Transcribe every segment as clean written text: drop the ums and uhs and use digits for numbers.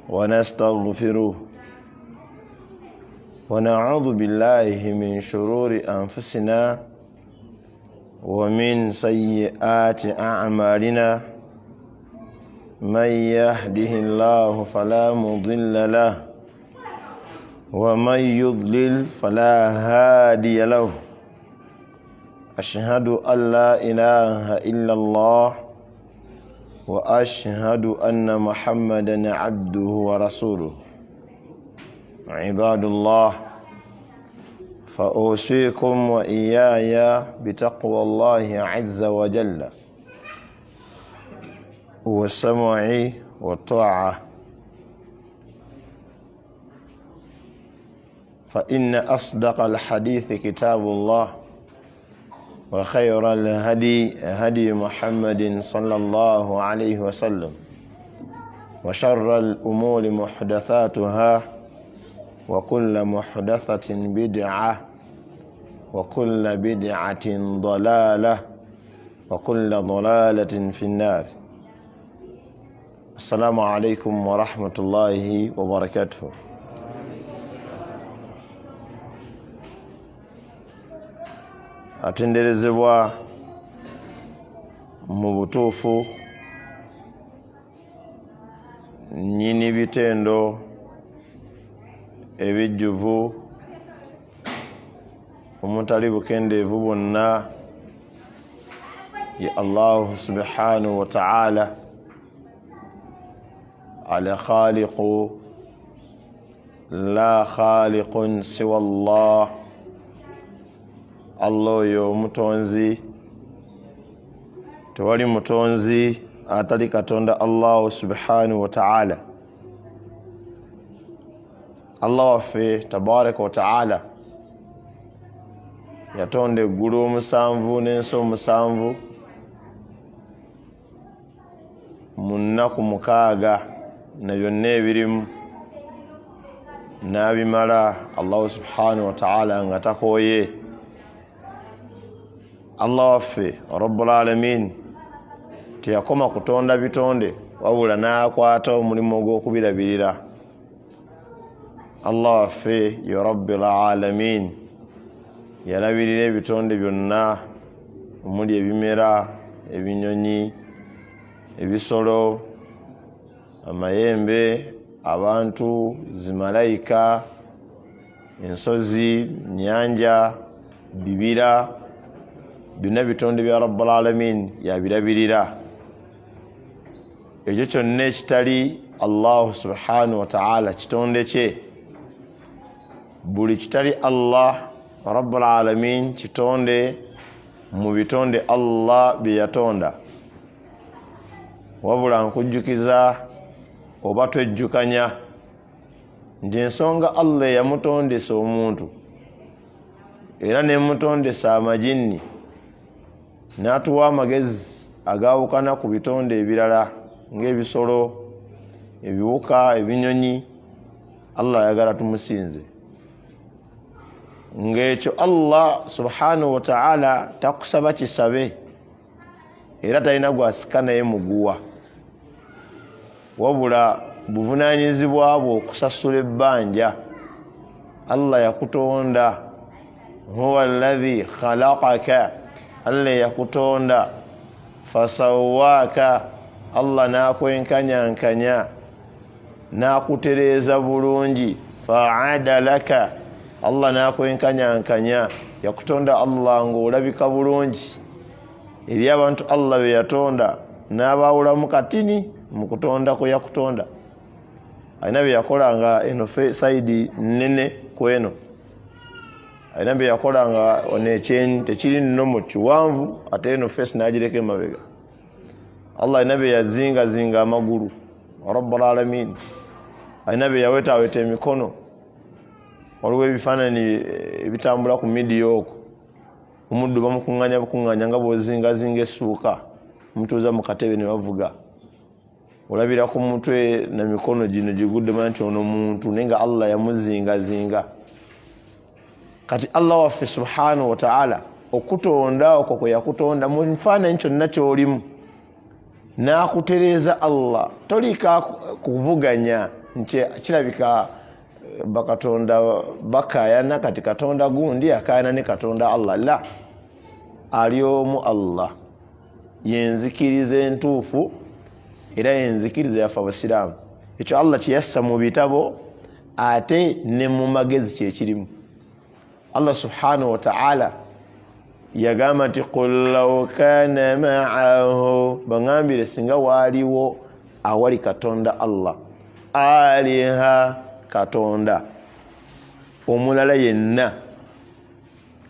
ونستغفره ونعوذ بالله من شرور أنفسنا ومن سيئات أعمالنا من يهده الله فلا مضل له ومن يضلل فلا هادي له أشهد أن لا إله إلا الله وأشهد أن محمدًا عبده ورسوله عباد الله فأوصيكم وإياي بتقوى الله عز وجل والسمع والطاعة فإن أصدق الحديث كتاب الله وخير الهدي هدي محمد صلى الله عليه وسلم وشر الأمور محدثاتها وكل محدثة بدعة وكل بدعة ضلالة وكل ضلالة في النار. السلام عليكم ورحمة الله وبركاته. atenderezebwa mu butuufu nnyini bitendo ebijjuvu omutali bukendeevu bwonna ya Allahu subhanahu wa ta'ala al-khaliqu la khaliqun siwa Allah. Allah yo mutonzi, tewali mutonzi atali katonda Allah subhanahu wa ta'ala. Allah waffe tabaraka wa ta'ala yatonda eggulu omusanvu n'ensi omusanvu mu nnaku 6 na byonna ebirimu n'abimala Allah subhanahu wa ta'ala nga takooye. Allah waffe Rabbul Alamin teyakoma kutonda bitonde wabula n'akwata omulimu gw'okubirabirira. Allah waffe ya Rabbul Alamin yalabirira ebitonde byonna omuli ebimera, ebinyonyi, ebisolo, amayembe, abantu, zimalayika, ensozi, nyanja, bibira, byonna bitonde bya Rabbul Alamin yabirabirira. Ekyo kyonna ekitali Allah subhanahu wa ta'ala kitonde kye. Buli kitali Allah Rabbul Alamin kitonde mu bitonde Allah bye yatonda. Wabula nkujjukiza oba twejjukanya nti ensonga Allah yamutondesa omuntu era nemutondesa amajinni n'atuwa amagezi agaawukana ku bitonde ebirala ng'ebisolo, ebiwuka, ebinyonyi. Allah ayagala tumusinze. Ng'ekyo Allah subhanahu wa ta'ala takusaba kisabe era talina gwasika naye muguwa, wabula buvunaanyizibwa bwe okusasula ebbanja. Allah yakutonda, huwa alladhi khalaqaka, Allah yakutonda, fasawaka, Allah nakwenkanyankanya nakutereeza bulungi, fa'adalaka, Allah nakwenkanyankanya. Yakutonda Allah ng'olabika bulungi eri abantu Allah be yatonda n'abaawulamu katini mu kutonda kwe yakutonda. Alina bye yakolanga eno sayidi nnene ku eno, alina bye yakolanga ono ekyenyi tekiri nno mu kiwanvu ate eno fesi n'agireka emabega. Allah alina bye yazingazinga amagulu Rabbul Alamin, alina bye yawetaweta emikono. Waliwo ebifaananyi ebitambula ku midiya okwo, omuddu bamukuŋŋanya bukuŋŋanya nga bw'ozingazinga essuuka mutuuza mu katebe ne bavuga. Olabira ku mutwe na mikono gino giguddemu nti ono muntu naye nga Allah yamuzingazinga. Kati Allah waffe subhanahu wa ta'ala okutonda okwo kwe yakutonda mu nfaananyi kyonna ky'olimu nakutereza Allah tolika kuvuganya nti kirabika bakatonda bakayana kati katonda gundi akayana ne katonda Allah la aliomu Allah yenzikirize entuufu era yenzikirize yafa abasiraamu ekyo Allah kiyassa mu bitabo ate ne mu magezi kyekirimu Allah subhanahu wa ta'ala yagamba nti qul law kana ma'ahu bangambire singa waliwo awali katonda Allah aliha katonda omulala yenna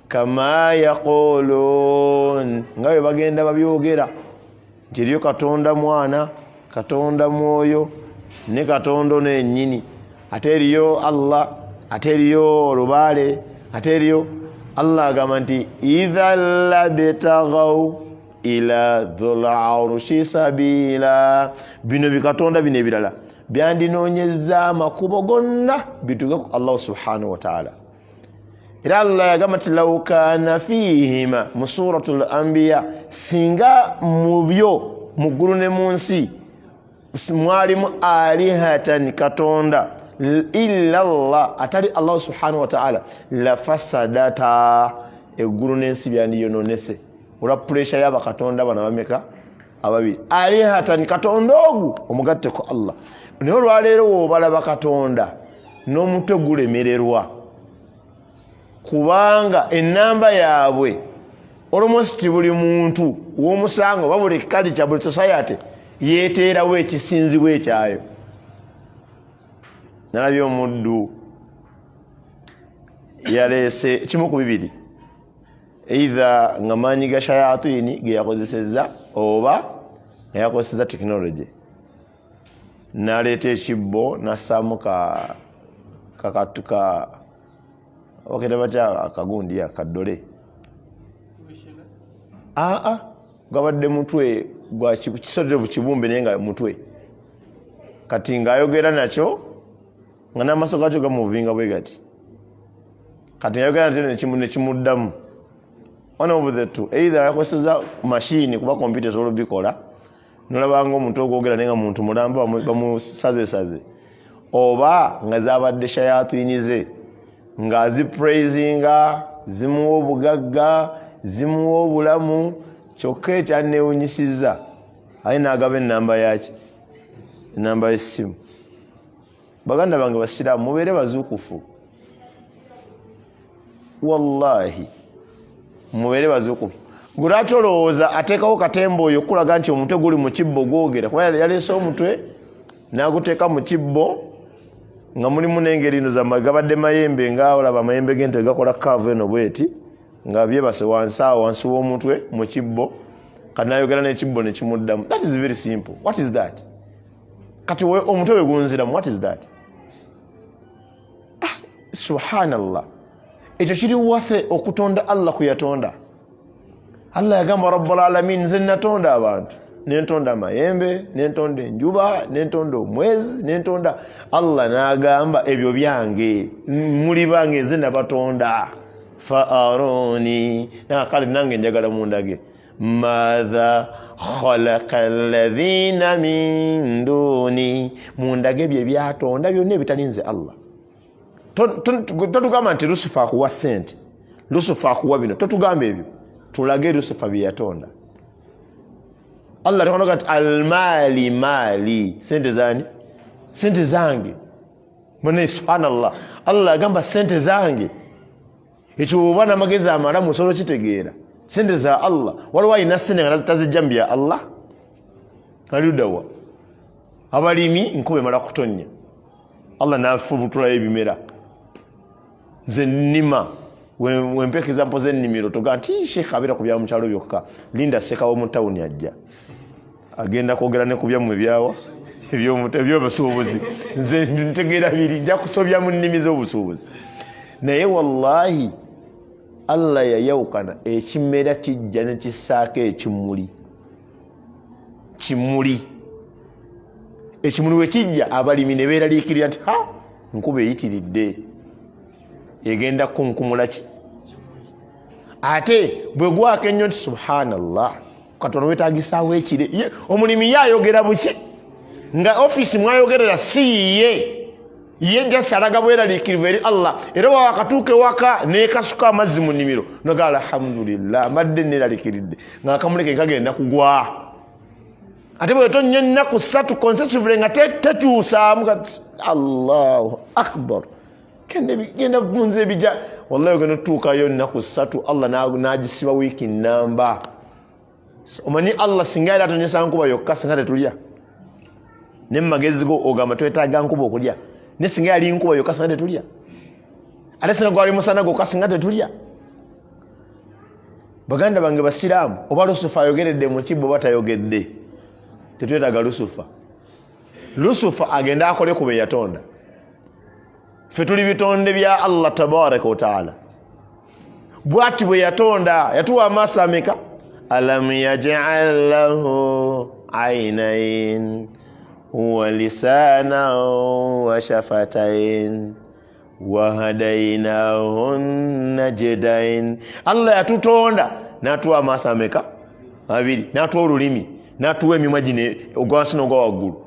kama yaqulun nga bwe bagenda babyogera nti eriyo katonda mwana katonda mwoyo ne katonda nennyini ate eriyo Allah ate eriyo olubale ate eriyo Allah agamba nti idha labtaghaw ila dhul arshi sabila bino bikatonda bino ebirala byandinoonyeza amakubo gonna bituge ku Allah subhanahu wa ta'ala era Allah yagamba nti law kana fihima mu suratul anbiya singa mu byo mu ggulu ne mu nsi mwalimu alihatan katonda illa Allah atali Allah subhanahu wa ta'ala la fasadata eggulu n'ensi byandiyononese olwa pressure y'abakatonda bano bameka ababiri alihatan katonda ogu omugatte ku Allah naye olwaleero woobalaba katonda n'omutwe gulemererwa kubanga enamba yaabwe almost buli muntu w'omusango oba buli culture buli society yeeteerawo ekisinzibwa ekyayo nalabye omuddu yaleese kimu ku bibiri either nga maanyi ga shayatini ge yakozesezza oba nga yakozesezza tekinologi naleeta ekibbo nassaamu kakatuka oketaba kya akagundi akaddole gwabadde mutwe gwa kisotero kibumbe naye nga mutwe kati ng'ayogera nakyo nga n'amaaso gakyo gamuvinga bwe gati kati ng'ayogera nakyo nekimuddamu one of the two either yakozeseza mashini kuba kompyuta esobola obikola nolabanga omuntu ogwogera naye nga muntu mulamba bamusazesaze oba nga zabadde shayatini ze ng'azipraisinga zimuwa obugagga zimuwa obulamu kyokka ekyanneewunyisizza aye n'agaba ennamba yaki ennamba y'essimu baganda bange basiraamu mubeere bazuukufu wallahi mubeere bazuukufu gwe lwaki olowooza ateekawo katemba oyo okulaga nti omutwe guli mu kibbo gwogera kuba yaleese omutwe n'aguteeka mu kibbo nga mulimu n'engeri ino gabadde mayembe ng'olaba amayembe gente gakola kaavu eno bweti nga byebase wansi awo wansi w'omutwe mu kibbo kati n'ayogera n'ekibbo ne kimuddamu. That is very simple. What is that? Kati omutwe we gunziramu, what is that? Subhanallah. Ekyo kiri wafe okutonda Allah kuyatonda. Allah yagamba rabbul alamin, nze natonda abantu, nentonda mayembe, nentonda enjuba, nentonda omwezi, nentonda. Allah n'agamba ebyo byange, muli bange, nze nabatonda. Fa'aruni, nakale nange njagala mundage madha khalaqa alladhina min duni, mundage bye byatonda byonna ebitalinze Allah. Totugamba nti Lusifa akuwa sente, Lusifa akuwa bino, totugamba ebyo, tulage Lusifa bye yatonda. Allah takonoga nti almali mali, sente zani? Sente zange. Mwana subhanallah, Allah agamba sente zange. Ekyo bwana magezi amala musolo kitegeera. Sente za Allah, waliwo alina sente nga tazijjambya Allah. Kaliudawa. Abalimi nkube mala kutonya. Allah nafubutula ebimera. Nze nnima wempeka example z'ennimiro toga nti Sheikh abera ku bya mu kyalo byokka, linda sekawo mu tawuni ajja agenda kwogera ne ku byammwe byawa eby'obusuubuzi. Nze ntegeera biri nja kusobya mu nnimi z'obusuubuzi. Naye wallahi Allah yayawukana ekimera kijja ne kisaako ekimuli. Ekimuli we kijja abalimi ne beeraliikirira nti nkuba eyitiridde egenda kunkumula ki. Ate bwe gwaka ennyo nti subhanallah, katono wetagisaawo ekire omulimi yayogera buki nga office mwayogerera ye just alaga bweraliikirivu eri Allah era wakatuuka ewaka nekasuka amazzi mu nnimiro nogala alhamdulillah madde neraliikiridde nga akamuleke kagenda kugwa ate bwe tonnya ennaku 3 consecutively nga tekyusaamu Allahu akbar genda vunza ebija wallahi ogenda otuukayo ennaku 3 Allah n'agisiba wiiki namba omanyi Allah singa era atonyesa nkuba yokka singa tetulya ne magezi go ogamba twetaaga nkuba okulya ne singa yali nkuba yokka singa tetulya ate singa gwali musana gokka singa tetulya baganda bange basiraamu oba Lusufa ayogeredde mu kibbo batayogedde tetwetaaga Lusufa agenda akole ku be yatonda ffe tuli bitonde bya Allah tabaraka wa taala bwati bwe yatonda yatuwa amaaso ameka alam yaj'al lahu aynayn wa lisanan wa shafatayn wa hadaynahu najdayn Allah yatutonda natuwa amaaso ameka abiri natuwa olulimi natuwa emimwa gino ogwansi n'ogwa waggulu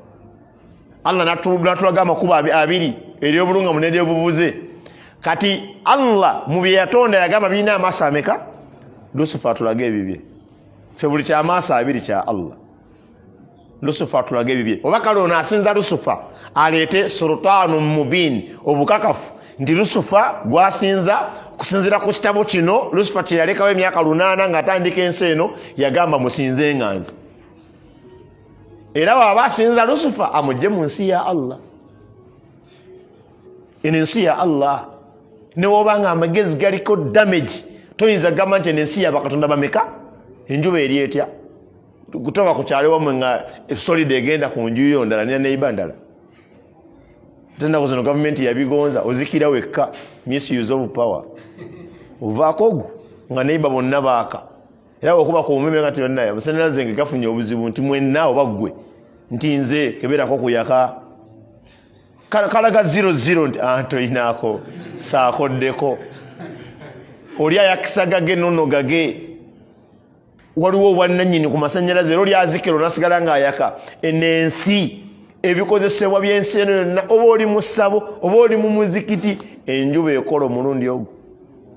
Allah natulaga amakubo abiri eryobulungamu n'eryobubuze kati Allah mu bye yatonda yagamba birina amaaso ameka Lusufa atulaga ebibye ffe buli kyamaaso abiri kya Allah Lusufa atulaga ebibye oba kale ono asinza Lusufa aleete sultaanu mubin obukakafu nti Lusufa gwasinza kusinzira ku kitabo kino Lusufa kye yalekawo emyaka 8 ng'atandika ensi eno yagamba musinze enganzi era waba asinza Lusufa amugye mu nsi ya Allah ensi ya Allah newobanga amagezi galiko damage toyinza gamba nti ensi ya bakatonda bameka enjuba eri etya kutoka ku kyalo wamwe nga solid egenda ku njuyo ndala ne neibandala tenda kuzino government yabigonza ozikira wekka misuse of power uvakogu nga neiba bonna baaka era okuba ku umeme ngati yonna abaseneraze nge gafunye obuzibu nti mwenna obagwe nti nze keberako kuyaka kalaga 00 nti anto inako saakoddeko oli ayakisagage nono gage waliwo obwannannyini ku masanyalaze era oli azikiro nasigala ng'ayaka enensi ebikozesebwa by'ensi eno yonna oba oli mu ssabo oba oli mu muzikiti enjuba ekola omulundi ogwo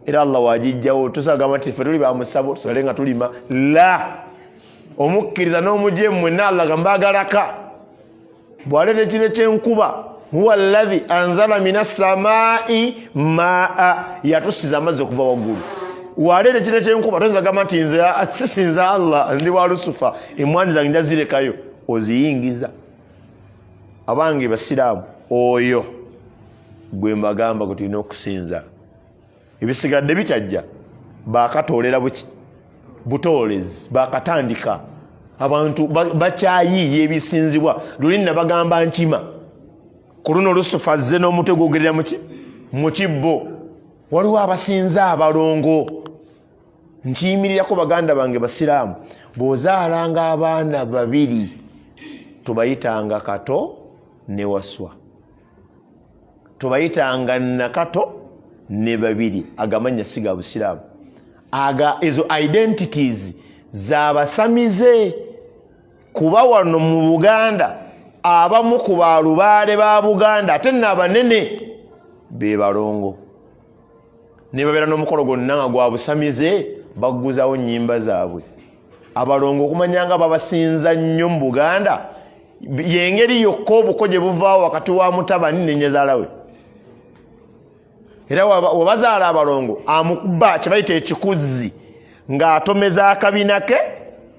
era Allah wagijjawo tusagamba nti ffe tuli ba mu ssabo tusigale nga tulima la omukkiriza n'omujemu mwenna Allah gambagalaka bw'aleeta ekire ky'enkuba huwa alladhi anzala minas samaa'i maa yatusiza amazzi okuva waggulu waleeta ekire ky'enkuba toyinza gamba nti nze sisinza Allah ndi wa Lusufa emwanyi zange njazirekayo oziyingiza abange basiraamu oyo gwe mbagamba gwe tulina okusinza ebisigadde bikyajja bakatoolera buki butoolezi bakatandika abantu bakyayiiya ebisinzibwa luli nabagamba nkima ku luno Lusufa azze n'omutwe gwogerera mu kibbo waliwo abasinza abalongo nkiyimirirako baganda bange basiraamu bw'ozaalanga abaana babiri tubayitanga kato ne waswa tubayitanga nakato ne babiri agamanya siga busiraamu aga ezo identities z'abasamize kuba wano mu Buganda abamu ku balubaale ba Buganda ate n'abanene be balongo ne babeera n'omukolo gwonna nga gwa busamize baguzawo nnyimba zaabwe abalongo okumanyanga babasinza nnyo mu Buganda yengeri yokka obuko gye buvaawo wakati wa mutabani ne nnyazaala we era wabazaala abalongo amukuba kye bayita ekikuzzi ng'atomeza akabina ke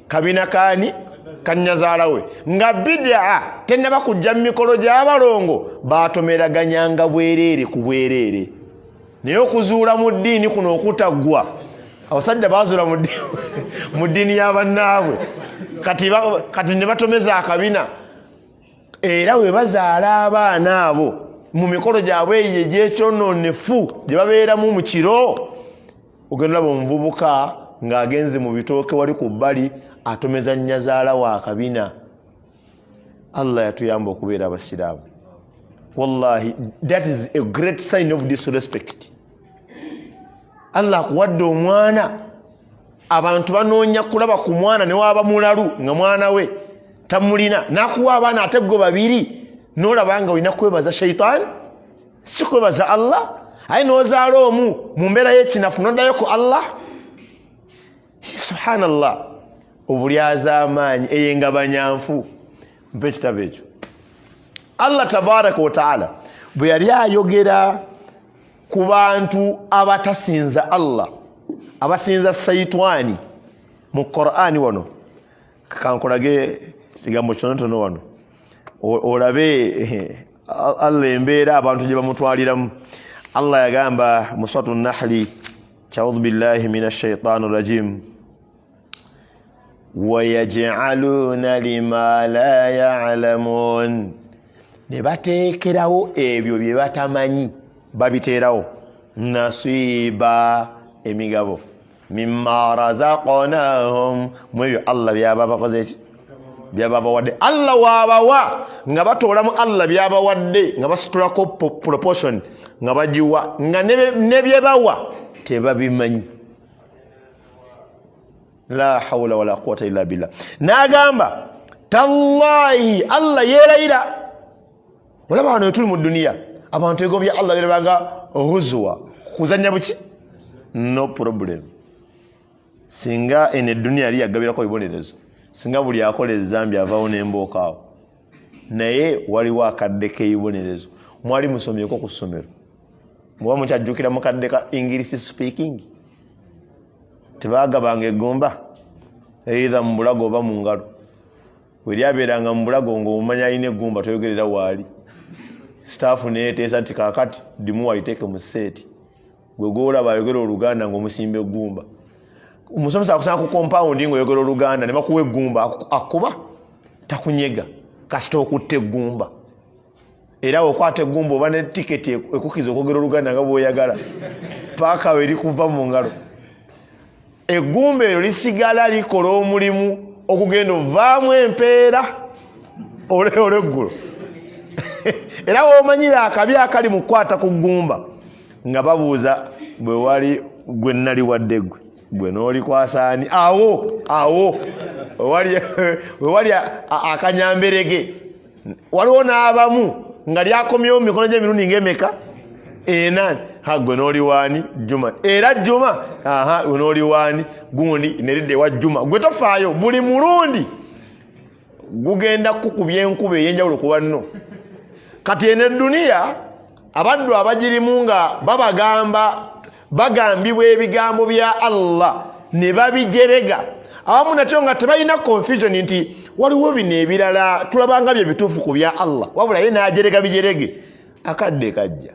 kabina kaani kanyazaala we nga bidaa tennaba kujja mu mikolo gy'abalongo baatomeraganyanga bwereere ku bwereere naye okuzuula mu ddiini kuno okutaggwa abasajja bazuula mu ddiini y'abannaabwe kati ne batomeza akabina era we bazaala abaana abo mu mikolo gyabwe eyo egy'ekyonoonefu gye babeeramu mu kiro ogenda olaba omuvubuka ng'agenze mu bitooke wali ku bbali atomeza nnyazaala wa akabina. Allah yatuyamba okubeera abasiraamu. Wallahi, that is a great sign of disrespect. Allah akuwadde omwana abantu banoonya kulaba ku mwana ne waba mulalu nga mwana we tamulina nakuwa abaana ate gwe babiri n'olaba nga olina kwebaza shaitaani si kwebaza Allah aye n'ozaala omu mu mbeera y'ekinafu n'oddayo ku Allah. Subhanallah, obulyaza amaanyi eyengabanyanfu. Mpe ekitabo ekyo. Allah tabaraka wa taala bwe yali ayogera ku bantu abatasinza Allah, abasinza saitwani mu Qur'ani wano, kankolage kigambo kyonotono wano olabe Allah embeera abantu gye bamutwaliramu. Allah yagamba mu suratu Nahli, a'udhu billahi minash shaitani rajim, wayaj'aluna lima la ya'lamun, ne bateekerawo ebyo bye batamanyi babiteerawo nasiba emigabo mimma razaqnahum, mwebyo Allah byaba bakoze ki byababawadde. Allah waabawa nga batoolamu Allah byabawadde nga basitulako proportion nga bagiwa nga ne byebawa tebabimanyi. La hawla wala quwwata illa billah. N'agamba tallahi, Allah yeerayira. Olaba wano tuli mu duniya abantu egobya Allah birabanga huzwa kuzanya buki, no problem. Singa ene duniya ali yagabirako ebibonerezo, singa buli akola ezambi avaawo n'embooka awo, naye waliwo akadde k'ebibonerezo. Mwali musomyeko ku ssomero, muba mukyajjukira mu kadde ka English speaking, tebaagabanga eggumba either mu bulago oba mu ngalo. Bwe lyabeeranga mu bulago ng'omumanya alina eggumba toyogerera waali, staafu neeteesa nti kaakati dimu waliteeke mu seeti, gwe gwolaba ayogera Oluganda ng'omusimba eggumba. Omusomesa akusanga ku compound ng'oyogera Oluganda ne bakuwa eggumba, akuba takunyega kasita okutte eggumba. Era okwata eggumba oba ne tiketi ekukiza okwogera Oluganda nga bw'oyagala paaka we likuva mu ngalo. Eggumba eryo lisigala likola omulimu okugenda ovaamu empeera olweggulo. Era womanyira akabi akali mu kukwata ku ggumba nga babuuza bwe wali gwe nali wadde gwe n'olikwasaani awo we wali akanyamberege. Waliwo n'abamu nga lyakomyewo mu mikono gy'emirundi ng'emeka? 8. Gwe n'oli waani? Juma. Era Juma gwe n'oli waani? Gundi neridde ewa Juma. Gwe tofaayo, buli mulundi gugenda kukubya enkuba ey'enjawulo ku banno. Kati eno duniya abaddu abagirimu nga bagambibwa ebigambo bya Allah ne babijerega, awamu nakyo nga tebalina confusion nti waliwo bino ebirala tulabanga bye bituufu ku bya Allah, wabula ye n'ajerega bijerege. Akadde kajja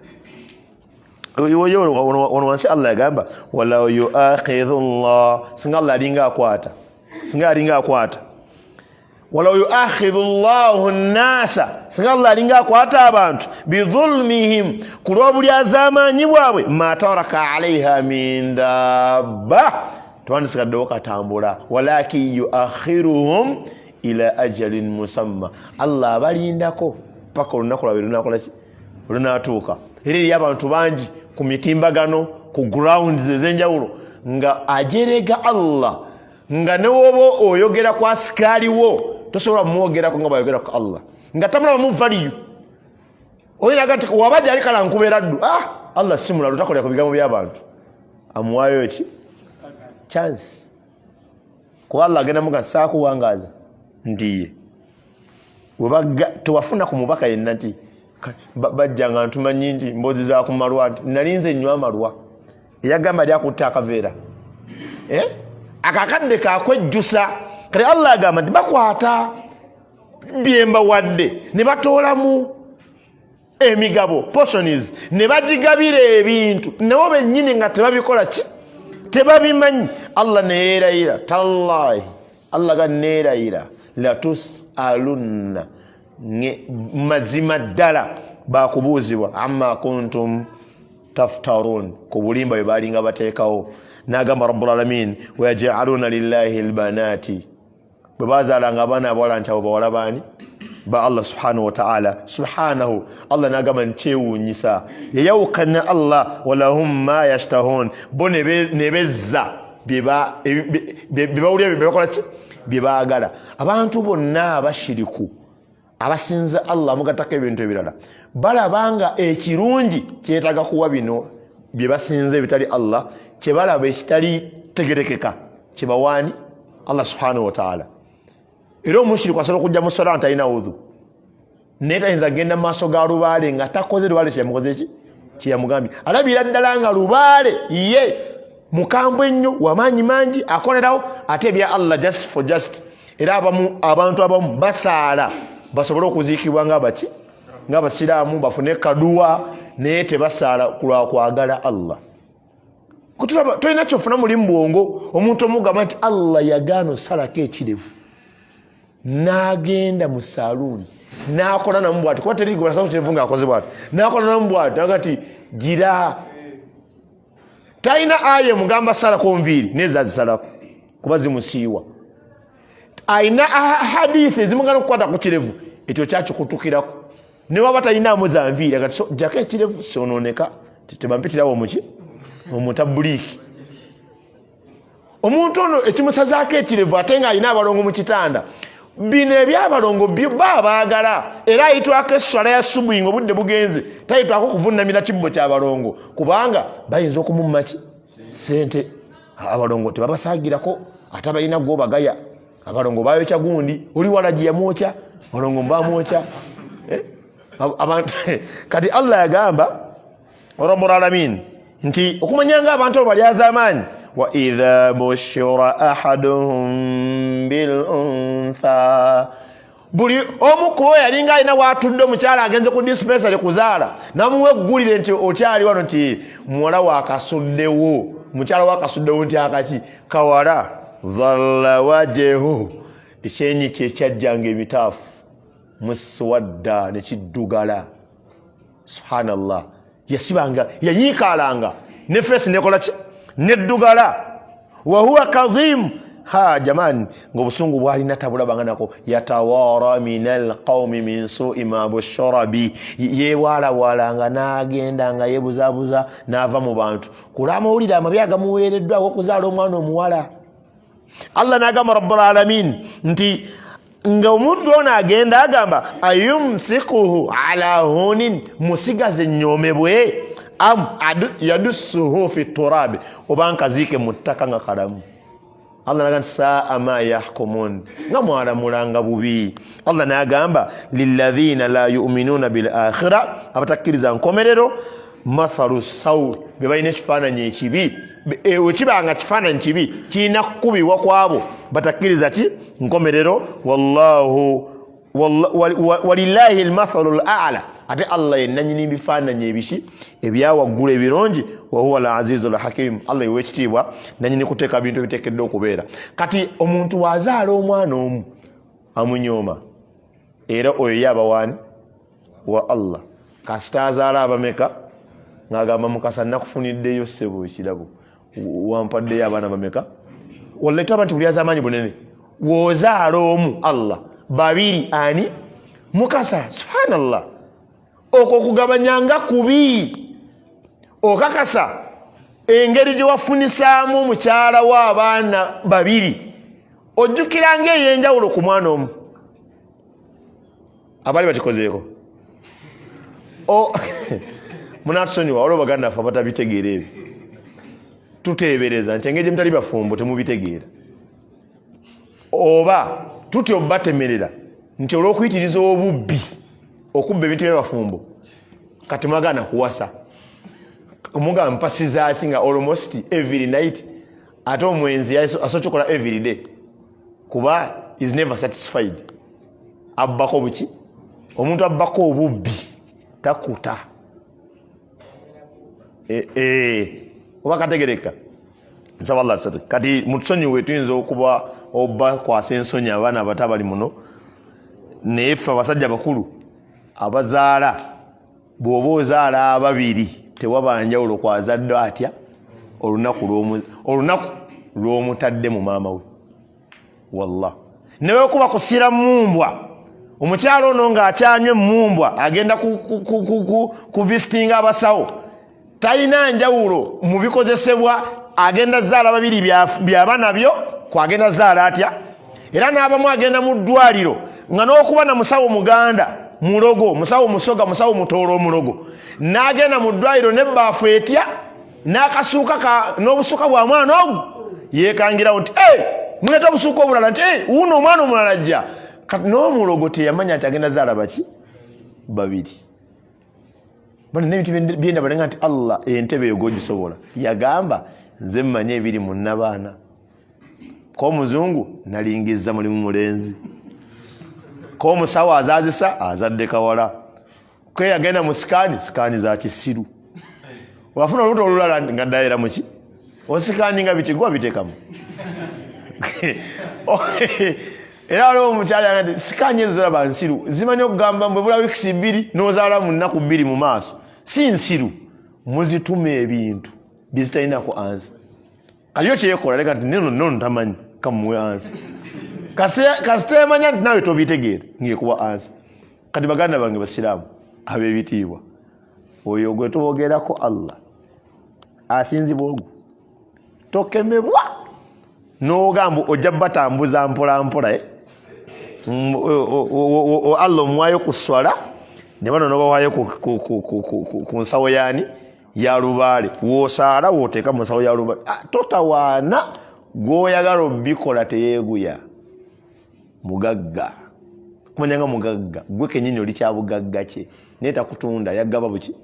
ono wansi Allah yagamba walaw yuakhidhu Allah, singa Allah alinga akwata walaw yuakhidhu Allahu nnasa, singa Allah alinga akwata abantu bidhulmihim, ku lw'obulyazamaanyi bwabwe, ma taraka alaiha min dabba, tewandisigaddewo katambula, walakin yuakhiruhum ila ajalin musamma, Allah abalindako paka olunaku lwabwe lunaatuuka. Era eri abantu bangi ku mitimbagano, ku grounds ez'enjawulo nga ajerega Allah, nga ne woba oyogera ku asikaaliwo tosobola mwogerako nga bayogera ku Allah, nga tamulaba mu value. Oyinaga nti waba gyali kala nkubeera ddu, Allah simulalu takolera ku bigambo by'abantu, amuwaayo eki chance. Kuba Allah agenda muga saakuwangaaza ndiye tewafuna ku mubaka yenna nti bajja nga ntumanyi nti mbozi za ku malwa nti nalinze nnywa amalwa, eyagamba lyakutta akaveera akakadde kakwejjusa. Kale Allah agamba nti bakwata byemba wadde ne batoolamu emigabo portions, ne bagigabira ebintu nabo bennyini nga tebabikola ki, tebabimanyi. Allah neerayira tallahi, Allah ga neerayira latusalunna, mazima ddala bakubuuzibwa amma kuntum taftarun, ku bulimba bwe balinga bateekawo. N'agamba rabbul alamin wayaj'aluna lillahi albanati, bwe bazaalanga abaana abawala nti abo bawala baani? Ba Allah subhanahu wa ta'ala. Subhanahu, Allah n'agamba nkyewuunyisa, yayawukana Allah walahum ma yashtahun, bo ne bezza bibawulira byebakola ki byebaagala. Abantu bonna abashiriku abasinza Allah mugatako ebintu ebirala balabanga ekirungi kyetaaga kuwa bino bye basinze ebitali Allah kyebalaba ekitali tegerekeka kyebawaani Allah subhanahu wa ta'ala. Era omushiriku asobola okujja mu ssala talina udhu naye tayinza agenda mu maaso ga lubaale nga takoze lubaale kyeyamukoze ki kyeyamugambye. Alabira ddala nga lubaale ye mukambwe ennyo wamaanyi mangi akolerawo ate ebya Allah just for just. Era abantu abamu basaala basobole okuziikibwa ng'abasiraamu bafune kaduwa naye tebasaala kulwa kwagala Allah. Tolina kyofuna mulimu bwongo omuntu omugamba nti Allah yagaana osalako ekirevu n'agenda mu saaluuni n'akola namu bw'ati kuba terigula salako kirevu ng'akoze bw'ati n'akola namu bw'ati aga ti gira talina aya mugamba salako nviiri neza zisalako kuba zimusiiwa. Aina hadithi ezimugana okukwata ku kirevu ekyo kyakikutukirako ne waba talinaamu za nviiri agati jjako ekirevu sonooneka tebampitirawo muki omutabuliiki. Omuntu ono ekimusazaako ekirevu ate ng'alina abalongo mu kitanda bino ebyabalongo bba baagala era ayitwako esswala ya subuhi ng'obudde bugenze tayitwako kuvunnamira kibbo ky'abalongo kubanga bayinza okumumma ki sente. Abalongo tebabasaagirako ate balina gw'obagaya. Abalongo bayokya gundi oli walagi yamwokya abalongo mbamwokya abantu kati Allah yagamba Rabbul Alamin nti okumanyanga abantu abo bali azamaani wa idha bushira ahaduhum bil untha buli omu ku bo yalinga alina waatudde omukyala agenze ku dispensary kuzaala namuwa eggulire nti okyali wano nti muwala wakasuddewo mukyala wakasuddewo nti akaki kawala zalla wajehu ekyenyi kye kyajjanga emitaafu muswadda ne kiddugala. Subhanallah yasibanga yanyiikaalanga ne feesi nekola ki neddugala. Wa huwa kazim jamani ng'obusungu bwalina tabulabanga nako yatawara minal qawmi min su'i ma bushara bi yeewalawalanga n'agenda nga yeebuzaabuza n'ava mu bantu kulw'amawulire amabi agamuweereddwawo okuzaala omwana omuwala. Allah n'agamba Rabbul Alamin nti nga omuddu ono agenda agamba ayumsikuhu ala hunin musigaze nnyomebwe am yadussuhu fi turabi oba nkaziike mu ttaka nga kalamu. Allah n'agamba saa ma yahkumun nga mwalamulanga bubi. Allah n'agamba lilladhina la yu'minuna bil akhira abatakkiriza nkomerero mathalu saw be balina ekifaananyi ekibi wekibanga kifaananyi kibi kirina kukubibwa kwabo batakkiriza ki nkomerero. Walillahi almathalu al'ala ate Allah yenanyini bifaananyi ebiki ebyawaggulu ebirungi wa huwa al-azizu al-hakim. Allah yewekitiibwa nanyini kuteeka bintu ebiteekeddwa okubeera. Kati omuntu waazaala omwana omu amunyooma era oyo yaba waani wa Allah kasita azaala abameka ng'agamba Mukasa nakufuniddeyo ssebo ekirabo wampaddeyo abaana bameka walla etaba nti buli az'amaanyi bunene woozaala omu Allah babiri ani Mukasa. Subhanallah okwo okugabanyanga kubi okakasa engeri gye wafunisaamu omukyala w'abaana babiri ojjukiranga ey'enjawulo ku mwana omu abali bakikozeeko munatusonyiwa olwo baganda naffe abatabitegeera ebyo tuteebereza nti engeri gye mutali bafumbo temubitegeera oba tutya obatemerera nti olw'okuyitiriza obubbi okubba ebintu by'abafumbo kati mwagaana kuwasa omugamba mpasizaaki nga almost every night ate omwenzi asobola kukola every day kuba is never satisfied. Abbako buki omuntu abbako obubbi takuta oba kategereka nsaba Allah sati kati mutusonyiwe tuyinza okuba oba kwasa ensonyi abaana abato abali muno naye ffe abasajja bakulu abazaala bw'oba ozaala ababiri tewaba njawulo kwazadde atya olunaku lw'omutadde mu maama we wallah newe kuba kusira mumbwa omukyalo ono ng'akyanywe mumbwa agenda ku visitinga abasawo talina njawulo mu bikozesebwa agenda zaala babiri by'abaana byo kwagenda zaala atya era n'abamu agenda mu ddwaliro nga n'okuba na musawo muganda mulogo musawo musoga musawo mutoolo omulogo n'agenda mu ddwaliro n'ebbaafu etya n'akasuuka n'obusuka bwa mwana ogu yeekangirawo nti muleeta obusuuka obulala nti wuno omwana omulala ajja kati n'omulogo teyamanya nti agenda zaala baki babiri bano n'ebintu byenda balenga nti Allah entebe eyo gogisobola yagamba nze mmanye ebiri mu nnabaana k'omuzungu nalingizza mulimu mulenzi k'omusawo azaazisa azadde kawala kwe yagenda mu sikaani za kisiru wafuna olubuto olulala nga ddayira muki osikaani nga bitigwa bitekamu era waliwo omukyala yagamba nti sikaani ezo zolaba nsiru zimanyi okugamba mbwe bula wiikisi 2 n'ozaala mu nnaku 2 mu maaso si nsiru muzituma ebintu bizitalinako ansa kati yo kyeyekola leka nti nono tamanyi kamuwe ansa kasiteemanya nti nawe tobitegeera ngekuba ansa kati baganda bange basiraamu ab'ebitiibwa oyo gwe twogerako Allah asinzibwa ogwo tokemebwa n'ogamba ojja batambuza mpola mpola Allah omwayo ku swala ne bano n'obawaayo ku nsawo yaani ya lubaale woosaala wooteeka mu nsawo ya lubaale totawaana gw'oyagala obikola teyeeguya mugagga kumanya nga mugagga gwe kennyini oli kyabugagga kye naye takutunda yaggaba buki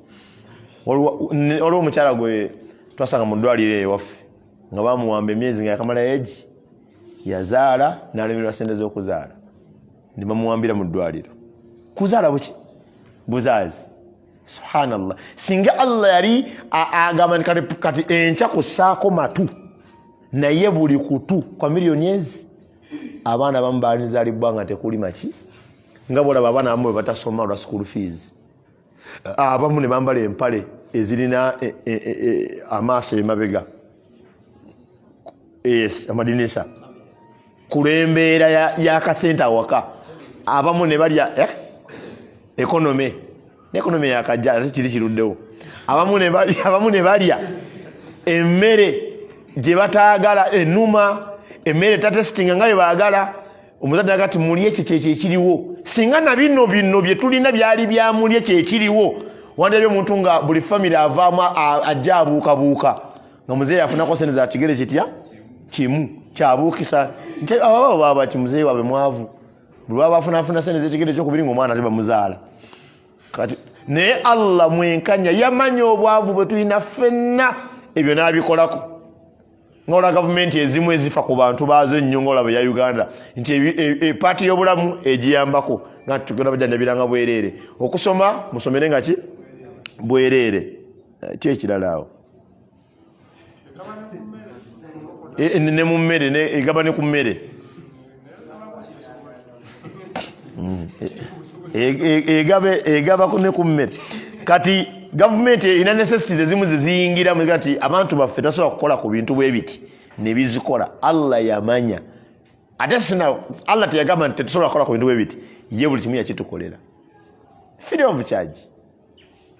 waliwo omukyala gwe twasanga mu ddwaliro ewaffe nga bamuwamba emyezi nga yakamala egi yazaala n'alemererwa sente z'okuzaala ne bamuwambira mu ddwaliro kuzaala buki buzaazi subhanallah singa Allah yali agamba kati enkya kussaako matu naye buli kutu kwa miliyoni ezi abaana abamu baalizaalibwa nga tekuli maki nga bolaba abaana abamu bwe batasoma olwa school fees abamu ne bambala empale ezirina amaaso emabega amadinisa kulembera y'akasente awaka abamu ne balya ekonome n'ekonome yakajja ate kiri kiruddewo abamu ne balya emmere gye bataagala ennuma emmere tatesitinga nga bye baagala omuzadde agati mulye kyekiriwo singa na bino bye tulina byali byamulye kyekiriwo wandebye omuntu nga buli famire avaamu ajja abuukabuuka nga muzeeyi afunako sente za kigere kitya kimu kyabuukisa nti ababo baba kimuzeeyi waabwe mwavu buli waba afunafuna sente z'ekigere ekyokubiri ng'omwana ate bamuzaala kati naye Allah mwenkanya yamanya obwavu bwe tulina ffenna ebyo n'abikolako ng'olwa gavumenti ezimu ezifa ku bantu baazo ennyo ng'olaba ya Uganda nti paati y'obulamu egiyambako nga tugenda bajjanjabiranga bwereere okusoma musomere nga ki bwereere ki ekirala awo ne mu mmere egaba ne ku mmere egaba ne ku mmere kati gavumenti ina necessities ezimu zeziyingiramu kati abantu baffe tasobola kukola ku bintu bwe biti ne bizikola Allah yamanya ate sina Allah teyagamba nti tetusobola kukola ku bintu bwe biti ye buli kimu yakitukolera free of charge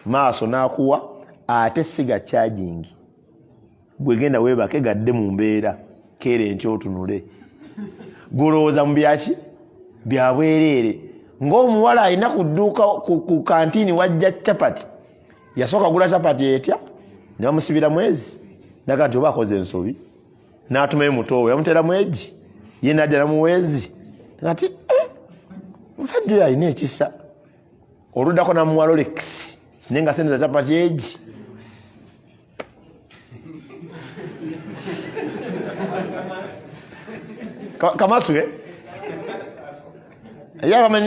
maaso n'akuwa ate siga charging bwegenda weebake gadde mu mbeera keera enkya otunule golowooza mu byaki byabwereere ng'omuwala alina ku dduuka ku kantiini wajja capati yasooka gula capati etya ne bamusibira mwezi naga nti oba akoze ensobi n'atumayo mutowe yamuteera mwegi ye n'adda namuweezi ati musajja oyo alina ekisa oluddako namuwa Rolex naye nga sente za capati egi kamasu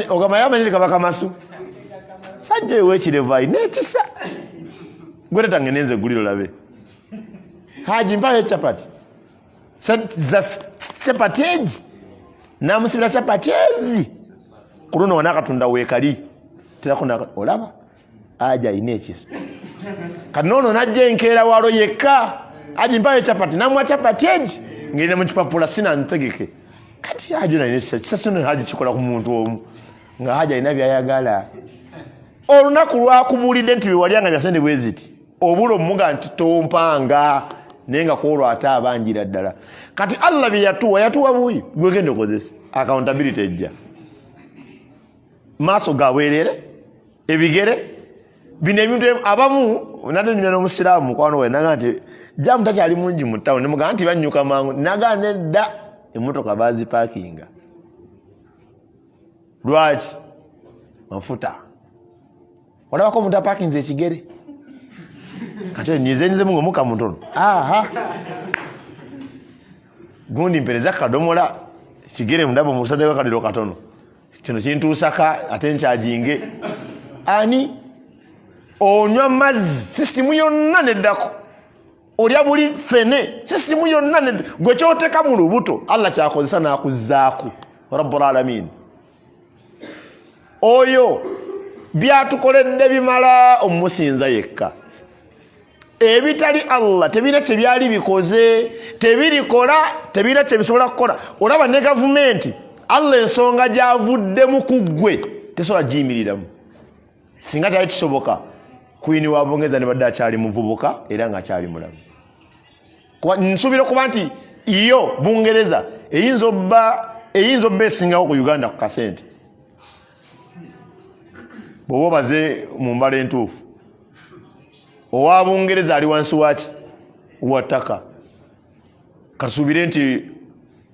ogamba yamanyire kaba kamasu sajja oyo wekirevu alina ekisa gwe tetange nenze guliro labe haji mpayo capati za capati egi namusibira capati ezi ku luno wanakatunda weekali terako olaba aja alina ekisa kati noono najja enkeera walo yekka haji mpayo capati namuwa capati egi ngirina mu kipapula sina ntegeke kati haji alina ekisa kisa kino haji kikola ku muntu omu nga haji alina byayagala olunaku lwakubuulidde nti byewalyanga byasente bwe ziti obula omuga nti tompanga nenga kwolwo ate abanjira ddala. Kati Allah bye yatuwa buyi gwegende okozesa accountability ejja maaso gaweerere ebigere bino ebintu abamu nade nyina n'omusiraamu kwano we naga nti jamu takyali mungi mu town nemuga nti banyuka mangu naga nedda emmotoka bazipakinga lwaki mafuta olabako omuntu apakinze ekigere kati nyizenyize mungu muka mutono gundi mpereza kadomola ekigere mundabo musadde kadiro katono kino kintuusaka ate nkyajinge ani onywa mazzi system yonna neddako olya buli fene system yonna gwe kyoteka mu lubuto Allah kyakozesa n'akuzzaako rabbul alamin oyo byatukoledde bimala omusinza yekka ebitali Allah tebira tebyali bikoze tebirikola tebira tebisobola kukola olaba ne government Allah ensonga gyavudde mu kuggwe tesobola giyimiriramu singa kyali kisoboka Queen wa Bungereza ne badde akyali muvubuka era nga akyali mulamu nsuubira okuba nti iyo Bungereza eyinza obba esingawo ku Uganda ku kasente bw'oba obaze mu mbala entuufu owa Bungereza ali wansi waki wa ttaka kasuubire nti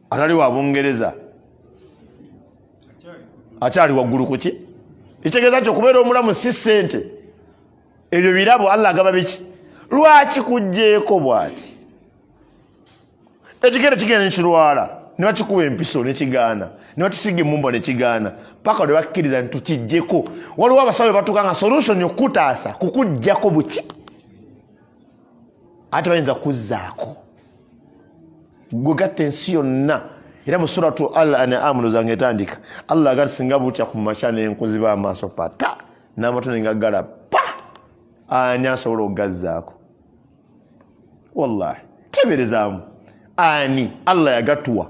atali wa Bungereza akyali waggulu ku ki ekitegeeza kyo okubeera omulamu si ssente ebyo birabo Allah agaba biki lwaki kujjeeko bw'ati ekigere kigenda nekirwala ne bakikuba empiso nekigaana ne bakisiga emmumba nekigaana paka lwe bakkiriza nti tukijjeko waliwo abasawo batuuka nga solution okutaasa kukujjako buki ate bayinza kuzzaako gwe gatta ensi yonna era mu suratu al-an'am zange etandika Allah agati singa butya ku makya n'enkuziba amaaso pata n'amatono ngaggala pa ani asobola okugazzaako wallahi teberezaamu ani Allah yagatuwa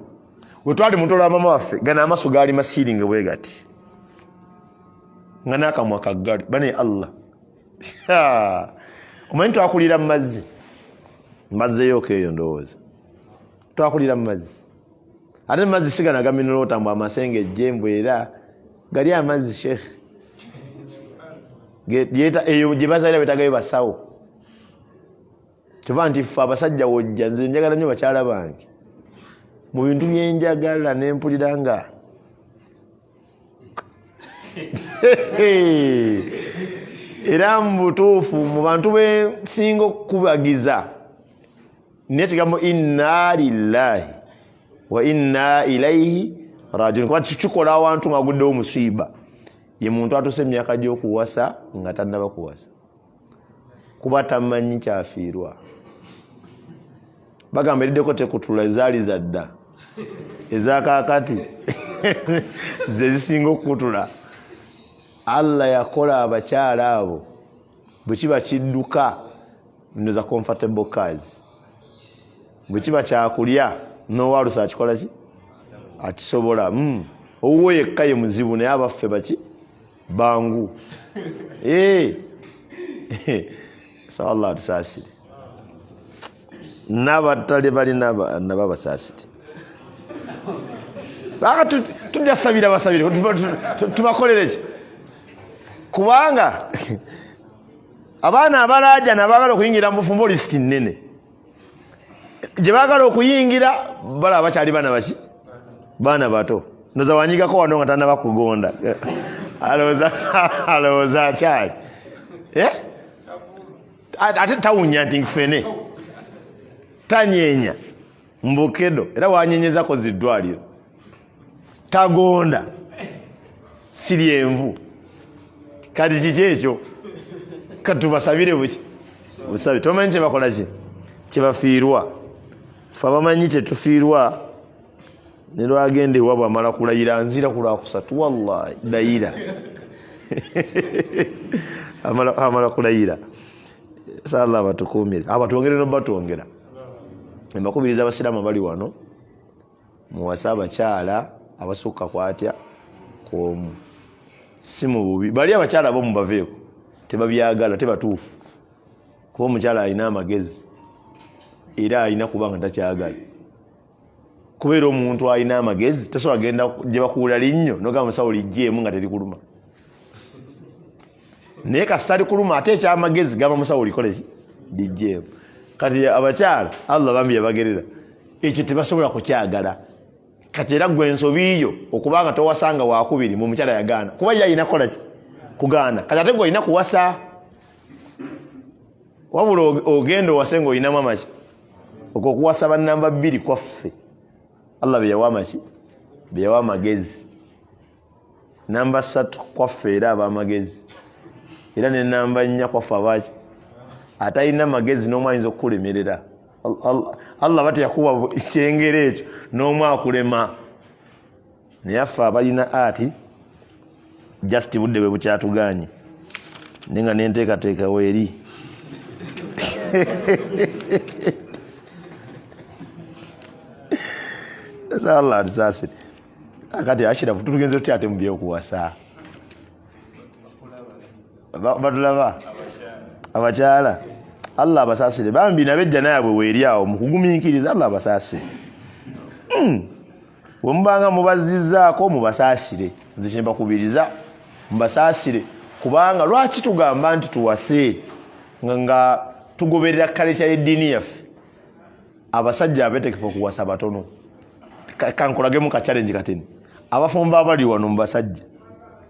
we twali muto lwa mama waffe gana amaaso gaali masiringe bwe gati nga n'akamwa kaggali bane Allah omanyi twakulira mu mazzi mazzeeyo eyo ndowooza twakulira mu mazzi ate mazzi sigana gaminula otambwa amasenge ejjembu era gali amazzi shekhe eyo gye bazaalira betagayo basawo kyova nti ffe abasajja wojja nze njagala nnyo bakyala bange mu bintu byenjagala nempulira nga era mu butuufu mu bantu bensinga okukubagiza nekigambo inna lillahi wa inna ilaihi rajiun kuba kikola awantu nga aguddewo musiiba ye muntu atuse emyaka gy'okuwasa nga tannaba kuwasa kuba tamanyi kyafiirwa bagamba eriddeko tekutula ezaali zadda ezakaakati ze zisinga okutula Allah yakola abakyala abo bwe kiba kidduka ndoza comfortable cars bwe kiba kyakulya n'owaalusa akikola ki akisobola owuwo yekka ye muzibu naye abaffe baki bangu so Allah atusaasire n'abatali balina nabo basaasire baka tujja sabira basabire tubakolere ki kubanga abaana abalaja nabagala okuyingira mu bufumbo lisiti nnene gye baagala okuyingira bala bakyali baana baki baana bato ndoza wanyigako wano nga tannaba kugonda alowooza akyali ate tawunya nti fene tanyeenya mbukedo era wanyenyezako ziddwaliro tagonda siri envu kati kiki ekyo katubasabire buki busabe tomanyi kyebakola ki kyebafiirwa fe abamanyi kyetufiirwa ne lwagenda ewabwe amala kulayira nzira ku lwakusatu wallahi dayira amala kulayira sala batukuumire abatwongere nobatwongera embakubiriza abasiraamu bali wano muwasa abakyala abasukka kwatya kwomu si mu bubi bali abakyala abo mubaveeko tebabyagala tebatuufu kuba omukyala alina amagezi era alina kubanga takyagala kubeera omuntu alina amagezi tasobola genda gye bakuwula linnyo nogamba musawo lijjeemu nga terikuluma naye kasitali kuluma ate ekyamagezi gamba musawo likoleki lijjeemu kati abakyala Allah bambi yabagerera ekyo tebasobola kukyagala kati era gwe ensobiyo okubanga towasanga wakubiri mu mukyala yagaana kuba ye alina kolaki kugaana kati ate gwe olina kuwasa wabula ogenda owase ng'olinamu amaki okwo okuwasa bannamba 2 kwaffe Allah beyawa amaki beyawa amagezi namba 3 kwaffe era ab'amagezi era ne namba 4 kwaffe abaki atalina amagezi n'omu ayinza okukulemerera Allah bati yakuba kyengero ekyo n'omu akulema naye affe abalina ati just budde bwe bukyatuganye nenga nenteekateekawo eri esa Allah atusasire akati Ashirafu tutugenze tuti ate mu by'okuwasa batulaba abakyala Allah abasasire bambi nabejja naabwe weeri awo mu kugumiikiriza Allah abasasire bwe mubanga mubazizzaako mubasasire nze kye mbakubiriza mubasasire kubanga lwaki tugamba nti tuwase nga tugoberera kalecha y'eddiini yaffe abasajja abeetegefu okuwasa batono kankolagemu ka challenge katini abafumbo abali wano mu basajja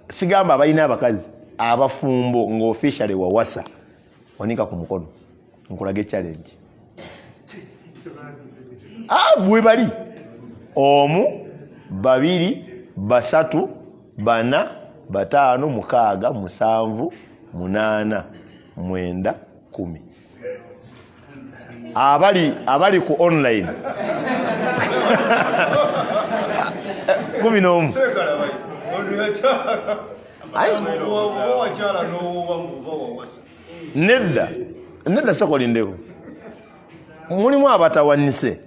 sigamba abalina abakazi abafumbo ng'officially wawasa wanika ku mukono nkolage challenge bwe bali 1 2 3 4 5 6 7 8 9 10 abali ku online 11 nedda sokolindeko mulimu abatawanise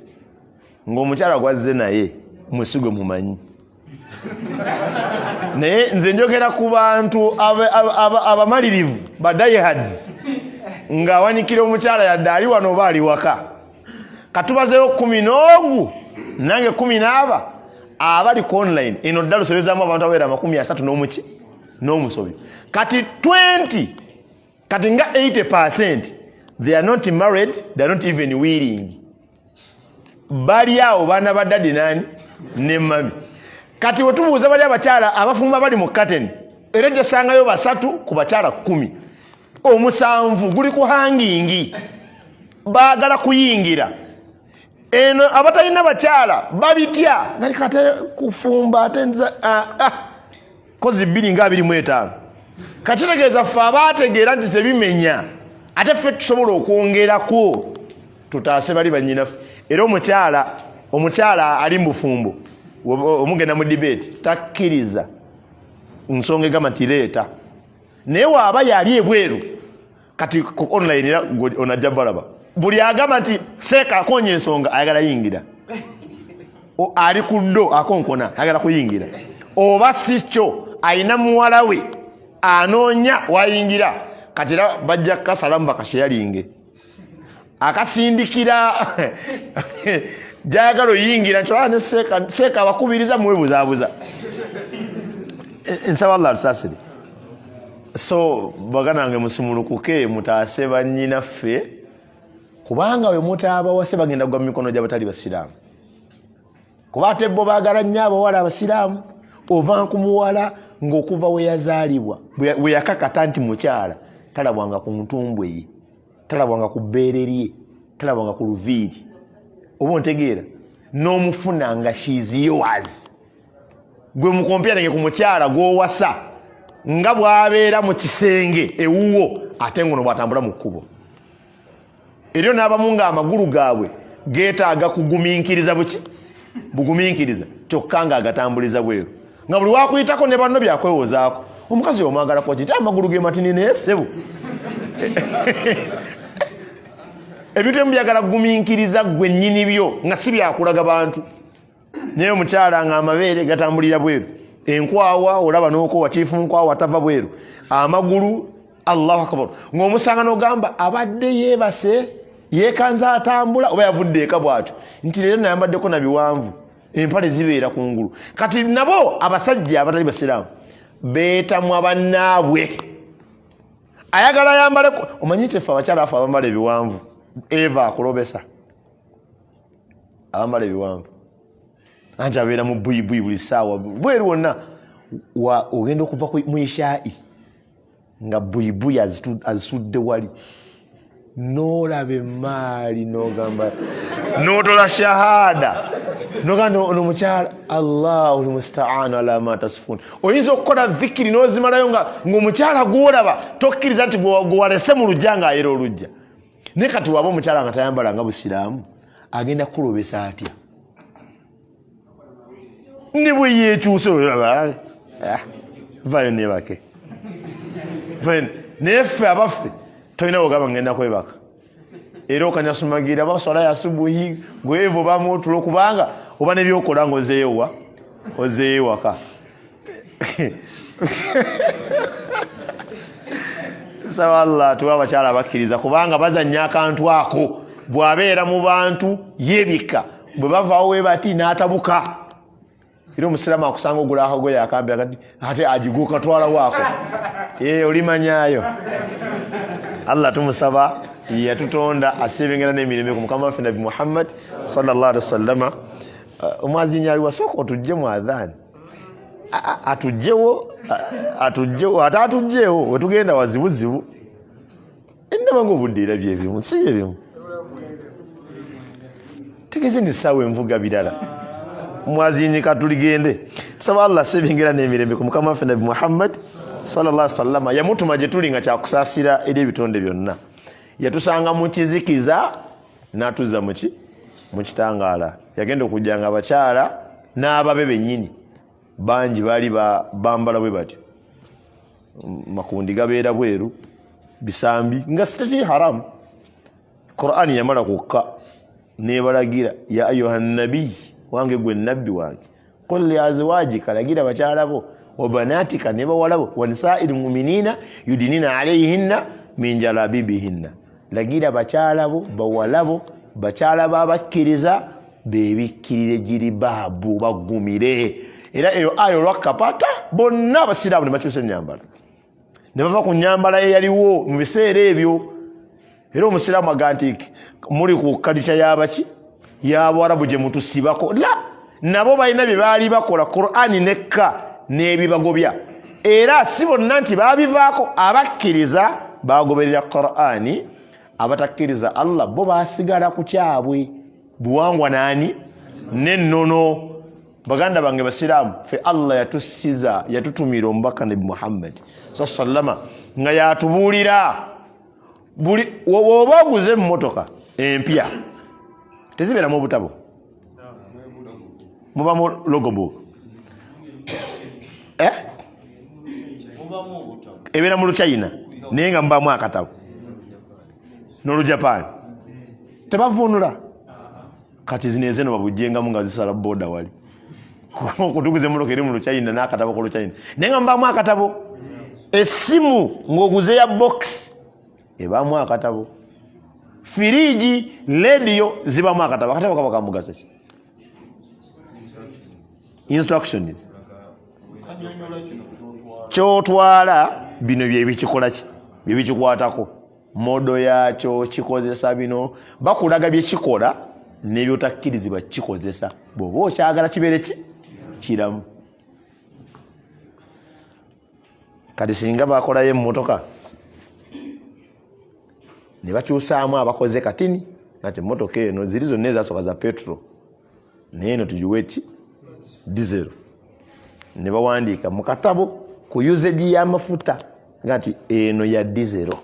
ng'omukyala gwazze naye mwesigo mumanyi naye nze njogera ku bantu abamalirivu badiehards ng'awanikira omukyala yadde ali wano oba ali waka katubazeyo 10 nange 10 abali ku online eno ddala osobezaamu abantu abaera 30 n'omusobi kati 20 kati nga 80% they are not married, they are not even willing. Bali awo baana ba daddy nani ne mami. Kati wetubuuza bali abakyala abafumba bali mu curtain era gyesangayo 3 ku bakyala 10 omusanvu guli ku hangingi baagala kuyingira eno abatalina bakyala babitya nali kate kufumba atenza kozi 225 kakitegeeza ffe abaategeera nti tebimenya ate ffe tusobola okwongerako tutaase bali bannyinaffe era omukyala ali mufumbo omugenda mu debate takkiriza nsonga egamba nti leeta naye waaba yali ebweru kati ku online era onajja balaba buli agamba nti seeka akonya ensonga ayagala yingira ali ku ddo akonkona ayagala kuyingira oba si kyo ayina muwala we anoonya wayingira kati era bajja kasalamu bakasheyalinge akasindikira jayagala oyingira nti ne seeka abakubiriza muwe buzaabuza nsaba Allah alusasire. So baganange musumulukuke mutaase bannyinaffe kubanga we mutaabawase bagenda kugwa mu mikono gy'abatali basiraamu kuba ate bo baagala nnyo abawala abasiraamu ova nkumuwala ng'okuva we yazaalibwa we yakakata nti mukyala talabwanga ku ntumbwe ye talabwanga ku bbeere lye talabwanga ku luviiri oba ontegeera n'omufuna nga she's yours gwe mukompyarange ku mukyala gw'owasa nga bw'abeera mu kisenge ewuwo ate ngono bw'atambula mu kkubo eryo n'abamu ng'amagulu gaabwe geetaaga kugumiikiriza bugumiikiriza kyokka ng'agatambuliza bweru nga buli wakuyitako ne banno byakwewozaako omukazi omwagala kwa kiti amagulu ge matini naye ssebo ebintu emu byagala kugumiikiriza gwe nnyini byo nga si byakulaga bantu naye omukyala nga amabeere gatambulira bweru enkwawa olaba n'okowa kiifu nkwawa tava bweru amagulu Allahu akbar ng'omusanga n'ogamba abadde yeebase yeekanza atambula oba yavudde eka bw'atyo nti leero nayambaddeko na biwanvu empale zibeera kungulu. Kati nabo abasajja abatali basiraamu beetamwa bannaabwe ayagala yambale. Omanyi tefe abakyala afe abambala ebiwanvu Eva akulobesa abambala ebiwanvu anti abeera mu buyibuyi buli ssaawa bweru wonna ogenda okuva mu ishaa'i nga buyibuyi azisudde wali n'olaba emaali n'ogamba n'otola shahada n'ogamba ono mukyala Allahu almusta'an ala ma tasifun. Oyinza okukola dhikiri n'ozimalayo ng'omukyala gw'olaba tokkiriza nti gwewalese mu lujja ng'ayera olujja. Naye kati waba omukyala nga tayambala nga busiraamu agenda kulobesa atya? Ne bwe yeekyuse vayo nebake naye ffe abaffe tolina bwogamba ngenda kwebaka era okanyasumagira baswala ya subuhi gwevo bamutulo kubanga oba nebyokola ngozeewa ozeewaka saba Allah tuwa abakyala abakkiriza kubanga bazannya akantu ako bw'abeera mu bantu yebika bwe bavaawo we bati n'atabuka. Era omusiraamu akusanga ogula akagoye akambira kati ate agiguuka twala waako olimanyaayo. Allah tumusaba yatutonda asibengera n'emirembe ku mukama waffe Nabi Muhammad sallallahu alaihi wasallama. Omwazinyi aliwa soko tujje mu adhan atujjewo ate atujjewo wetugenda wazibuzibu endaba ng'obudde era byebimu si byebimu tegeze n'essaawa envuga birala mwazinyi katuligende. Tusaba Allah asibengera n'emirembe ku mukama waffe Nabi Muhammad sallallahu alaihi wasallama. Yamutuma gye tuli nga kyakusaasira eri ebitonde byonna. Yatusanga mu kizikiza n'atuzza mu kitangaala. Yagenda okujja nga abakyala n'ababe bennyini bangi baali bambala bwe batyo, makundi gabeera bweru, bisambi nga sitaki haramu. Qur'ani yamala kukka nebalagira ya ayuha nabiy wange gwe nabbi wange qul li azwajika lagira bakyala bo wa banatika ne bawala bo wa nisa'il mu'minina yudinina alayhinna min jalabibihinna lagira bakyala bo bawala bo bakyala babakkiriza bebikkirire jiribabu bagumire. Era eyo ayo lwakapata bonna abasiraamu ne bakyusa ennyambala ne bava ku nnyambala eyaliwo mu biseera ebyo. Era omusiraamu aga nti muli ku kalica y'abaki y'Abarabu gye mutusibako la nabo balina bye baali bakola Qur'ani nekka n'ebibagobya. Era si bonna nti baabivaako. Abakkiriza bagoberera Qur'ani, abatakkiriza Allah bo baasigala ku kyabwe buwangwa naani n'ennono. Baganda bange basiraamu fe Allah yatussiza yatutumira omubaka Nabi Muhammad sallama nga yatubuulira buli woba oguze emmotoka empya tezibeera mu butabo muba mu logobook ebeera mu Luchina naye nga mubamu akatabo n'Olujapani tebavunula. Kati zino ezeno babujjengamu nga zisala boda wali kutuguze emmotoka eri mu Luchina n'akatabo ku Luchina naye nga mubamu akatabo. Essimu ng'oguze ya box ebamu akatabo. Firiji radio zibamu akatabo. Akatabo kaba kamugaso ki? Instructions kyotwala bino byebikikola ki byebikikwatako modo yakyo kikozesa bino bakulaga byekikola nebyotakkirizibwa kikozesa bw'oba okyagala kibeere ki kiramu. Kati singa bakolayo emmotoka ne bakyusaamu abakoze katini kati emmotoka eno ziri zonna ezasooka za petro naye eno tugiwe ki diesel ne bawandiika mu katabo ku usage y'amafuta nti eno ya diesel.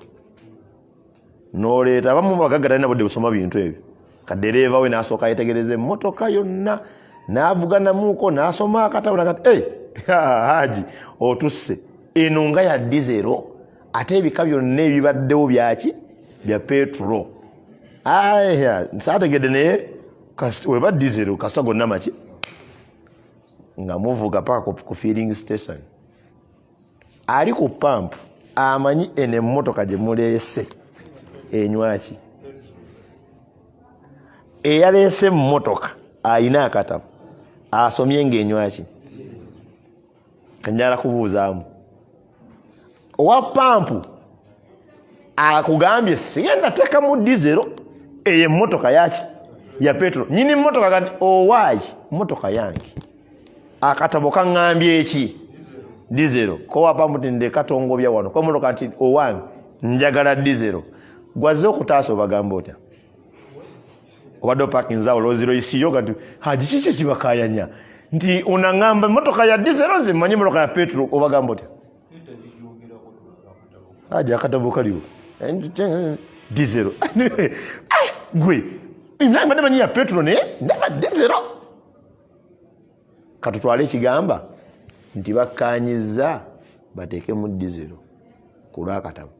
N'oleeta abamu bagagga nabo budde busoma bintu ebyo. Kadereeva we n'asooka yetegereza emmotoka yonna n'avuganamuuko n'asoma akatabo nakati haji otusse eno nga ya diesel ate ebika byonna ebibaddewo byaki bya petro. Nsaategedde naye weba diesel kasita gonna maki nga muvuga paka ku filling station. Ali ku pump amanyi eno emmotoka gye muleese enywaki eyaleese mu motoka ayina akatabo asomye ng'enywaki kanjala kubuuzaamu owa pampu akugambye sigenda teeka mu dizero eyo emmotoka yaki ya petro nyini mmotoka kati owaayi mmotoka yange akatabo kaŋŋambye eki dizero kowa pampu tinde katongobya wano ko mmotoka nti owange njagala dizero gwaze okutaasa obagamba otya obadde opakinzaawo loziroyisiyo kati haji kiki ekibakayanya nti unaŋŋamba mmotoka ya dizero nze mmanyi mmotoka ya petro obagamba otya haji akatabo kaliwo dizero gwe naye mbadde manyi ya petro naye ndaba dizero katutwale ekigamba nti bakkaanyiza bateeke mu dizero ku lwakatabo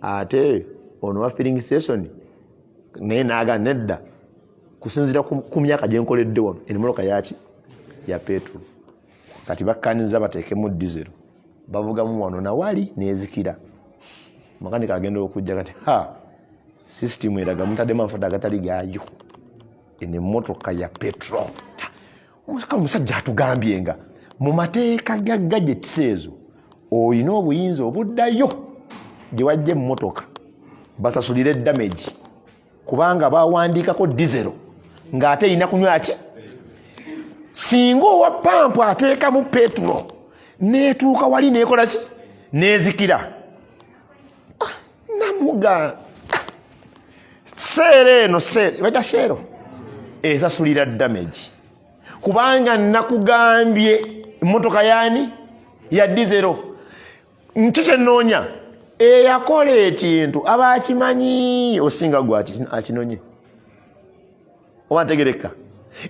ate ono wa filling station naye naaga nedda kusinzira ku myaka gye nkoledde wano emmotoka yaki ya petro kati bakkaanyiza bateeke mu dizero bavugamu wano nawali nezikira makanika agenda okujja kati sisitimu eraga mutaddemu amafuta agatali gaayo eno emmotoka ya petro omusajja atugambye nga mu mateeka ga gadgets ezo olina obuyinza obuddayo gye wajja emmotoka basasulire damage kubanga bawandiikako dizero ng'ate erina kunywaki singa owa pampu ateekamu petro neetuuka wali neekola ki neezikira namuga seera eno bajja seero esasulira damage kubanga nakugambye emmotoka yaani ya dizero nkikyenoonya eyakola ekintu aba akimanyi osinga gwe akinonye oba ntegereka